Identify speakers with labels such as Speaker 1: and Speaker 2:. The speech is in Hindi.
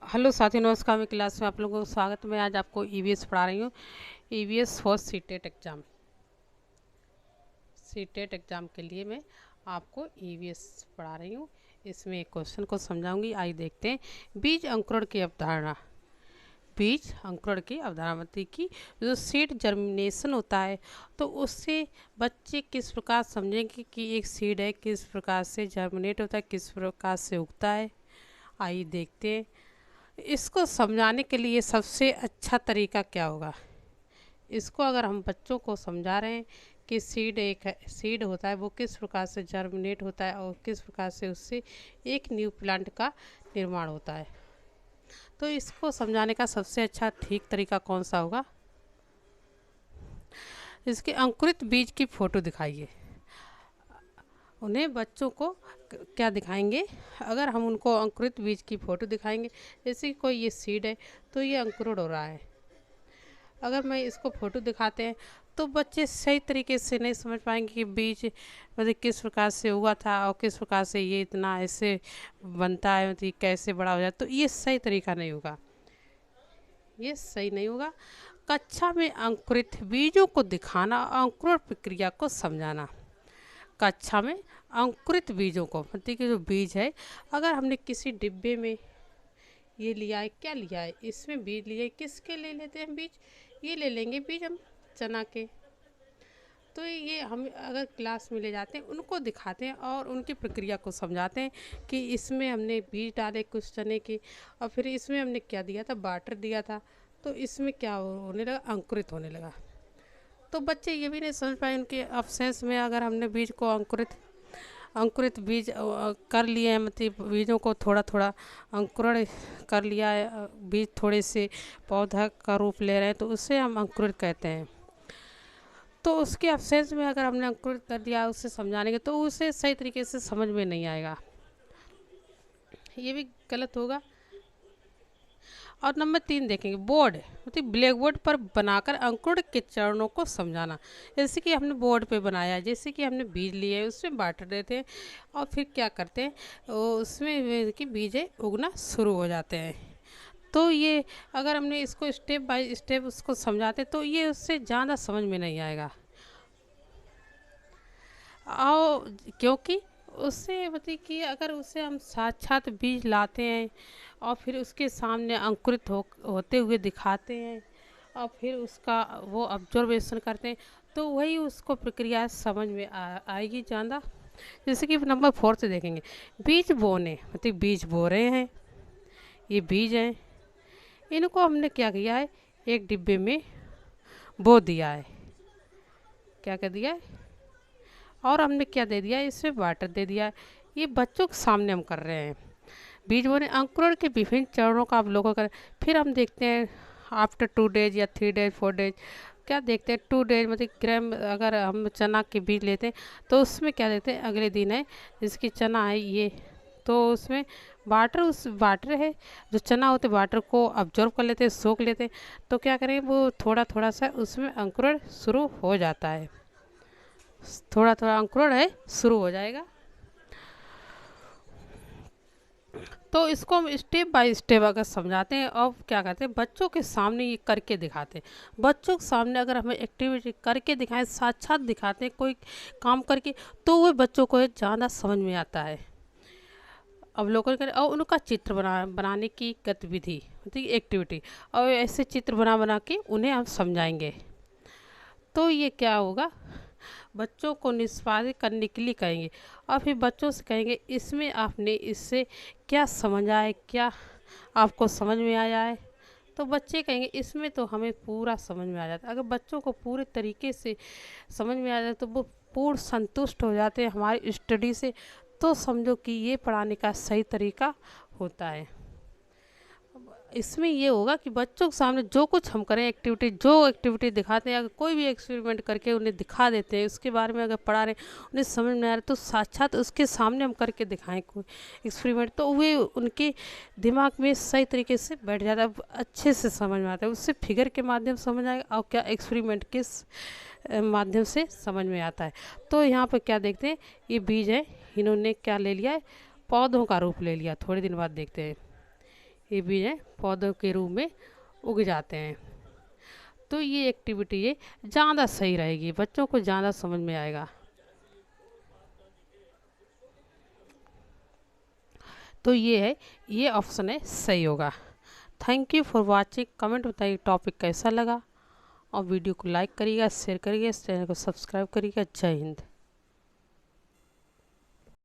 Speaker 1: हेलो साथियों, नमस्कार। मैं क्लास में आप लोगों को स्वागत। मैं आज आपको ईवीएस पढ़ा रही हूँ। EVS for CTET exam. CTET exam के लिए मैं आपको ईवीएस पढ़ा रही हूँ। इसमें एक क्वेश्चन को समझाऊंगी। आइए देखते हैं। बीज अंकुरण की अवधारणा। बीज अंकुरण की अवधारणा मतलब कि जो सीड जर्मिनेशन होता है, तो उससे बच्चे किस प्रकार समझेंगे कि एक सीड है, किस प्रकार से जर्मिनेट होता है, किस प्रकार से उगता है। आइए देखते हैं। इसको समझाने के लिए सबसे अच्छा तरीका क्या होगा। इसको अगर हम बच्चों को समझा रहे हैं कि सीड एक है, सीड होता है, वो किस प्रकार से जर्मिनेट होता है और किस प्रकार से उससे एक न्यू प्लांट का निर्माण होता है, तो इसको समझाने का सबसे अच्छा ठीक तरीका कौन सा होगा। इसके अंकुरित बीज की फ़ोटो दिखाइए। उन्हें बच्चों को क्या दिखाएंगे। अगर हम उनको अंकुरित बीज की फ़ोटो दिखाएंगे, जैसे कि कोई ये सीड है तो ये अंकुरण हो रहा है। अगर मैं इसको फ़ोटो दिखाते हैं तो बच्चे सही तरीके से नहीं समझ पाएंगे कि बीज मतलब किस प्रकार से हुआ था और किस प्रकार से ये इतना ऐसे बनता है, मतलब कैसे बड़ा हो जाए। तो ये सही तरीका नहीं होगा, ये सही नहीं होगा। कक्षा में अंकुरित बीजों को दिखाना, अंकुरण प्रक्रिया को समझाना। कक्षा में अंकुरित बीजों को मतलब कि जो बीज है, अगर हमने किसी डिब्बे में ये लिया है, क्या लिया है, इसमें बीज लिए, किसके ले लेते हैं बीज, ये ले लेंगे बीज हम चना के। तो ये हम अगर क्लास में ले जाते हैं, उनको दिखाते हैं और उनकी प्रक्रिया को समझाते हैं कि इसमें हमने बीज डाले कुछ चने के, और फिर इसमें हमने क्या दिया था, वाटर दिया था, तो इसमें क्या होने लगा, अंकुरित होने लगा। तो बच्चे ये भी नहीं समझ पाए, उनके अब्सेंस में अगर हमने बीज को अंकुरित अंकुरित बीज कर लिए हैं, मतलब बीजों को थोड़ा थोड़ा अंकुरण कर लिया है, बीज थोड़े से पौधा का रूप ले रहे हैं, तो उसे हम अंकुरित कहते हैं। तो उसके अब्सेंस में अगर हमने अंकुरित कर दिया उसे समझाने के, तो उसे सही तरीके से समझ में नहीं आएगा, ये भी गलत होगा। और नंबर 3 देखेंगे, बोर्ड मतलब ब्लैक बोर्ड पर बनाकर अंकुरण के चरणों को समझाना। जैसे कि हमने बोर्ड पे बनाया, जैसे कि हमने बीज लिए उसमें बांट देते हैं और फिर क्या करते हैं, उसमें कि बीज उगना शुरू हो जाते हैं। तो ये अगर हमने इसको स्टेप बाय स्टेप उसको समझाते तो ये उससे ज़्यादा समझ में नहीं आएगा। और क्योंकि उससे मतलब कि अगर उसे हम साक्षात बीज लाते हैं और फिर उसके सामने अंकुरित होते हुए दिखाते हैं और फिर उसका वो ऑब्जर्वेशन करते हैं, तो वही उसको प्रक्रिया समझ में आएगी ज़्यादा। जैसे कि नंबर 4 से देखेंगे, बीज बोने मतलब बीज बो रहे हैं, ये बीज हैं, इनको हमने क्या किया है, एक डिब्बे में बो दिया है। क्या कर दिया है, और हमने क्या दे दिया है, इसमें वाटर दे दिया है। ये बच्चों के सामने हम कर रहे हैं। बीज बोने अंकुरण के विभिन्न चरणों का अवलोकन करें। फिर हम देखते हैं आफ्टर 2 डेज या 3 डेज 4 डेज, क्या देखते हैं 2 डेज मतलब ग्राम, अगर हम चना के बीज लेते हैं तो उसमें क्या देते हैं, अगले दिन है जिसकी चना है ये, तो उसमें वाटर, उस वाटर है जो चना होते वाटर को अब्जॉर्व कर लेते हैं, सोख लेते हैं, तो क्या करें, वो थोड़ा थोड़ा सा उसमें अंकुरण शुरू हो जाता है, थोड़ा थोड़ा अंकुरण है शुरू हो जाएगा। तो इसको हम स्टेप बाय स्टेप अगर समझाते हैं और क्या करते हैं, बच्चों के सामने ये करके दिखाते हैं। बच्चों के सामने अगर हमें एक्टिविटी करके दिखाएं, साक्षात दिखाते हैं कोई काम करके, तो वो बच्चों को ज़्यादा समझ में आता है। अवलोकन करें और उनका चित्र बनाने की गतिविधि मतलब एक्टिविटी, और ऐसे चित्र बना बना के उन्हें हम समझाएंगे, तो ये क्या होगा, बच्चों को निष्पादित करने के लिए कहेंगे। और फिर बच्चों से कहेंगे इसमें आपने इससे क्या समझा है, क्या आपको समझ में आया है। तो बच्चे कहेंगे इसमें तो हमें पूरा समझ में आ जाता है। अगर बच्चों को पूरे तरीके से समझ में आ जाए तो वो पूर्ण संतुष्ट हो जाते हैं हमारी स्टडी से, तो समझो कि ये पढ़ाने का सही तरीका होता है। इसमें ये होगा कि बच्चों के सामने जो कुछ हम करें एक्टिविटी, जो एक्टिविटी दिखाते हैं, अगर कोई भी एक्सपेरिमेंट करके उन्हें दिखा देते हैं, उसके बारे में अगर पढ़ा रहे हैं, उन्हें समझ में आ रहा है, तो साक्षात उसके सामने हम करके दिखाएं कोई एक्सपेरिमेंट, तो वे उनके दिमाग में सही तरीके से बैठ जाता है, अच्छे से समझ में आता है। उससे फिगर के माध्यम से समझ आएगा और क्या एक्सपेरिमेंट किस माध्यम से समझ में आता है। तो यहाँ पर क्या देखते हैं, ये बीज है, इन्होंने क्या ले लिया है, पौधों का रूप ले लिया। थोड़े दिन बाद देखते हैं ये बीज है पौधों के रूप में उग जाते हैं। तो ये एक्टिविटी ये ज़्यादा सही रहेगी, बच्चों को ज़्यादा समझ में आएगा। तो ये है, ये ऑप्शन है सही होगा। Thank you for watching. Comment बताइए टॉपिक कैसा लगा और वीडियो को लाइक करिएगा, शेयर करिएगा, इस चैनल को सब्सक्राइब करिएगा। जय हिंद।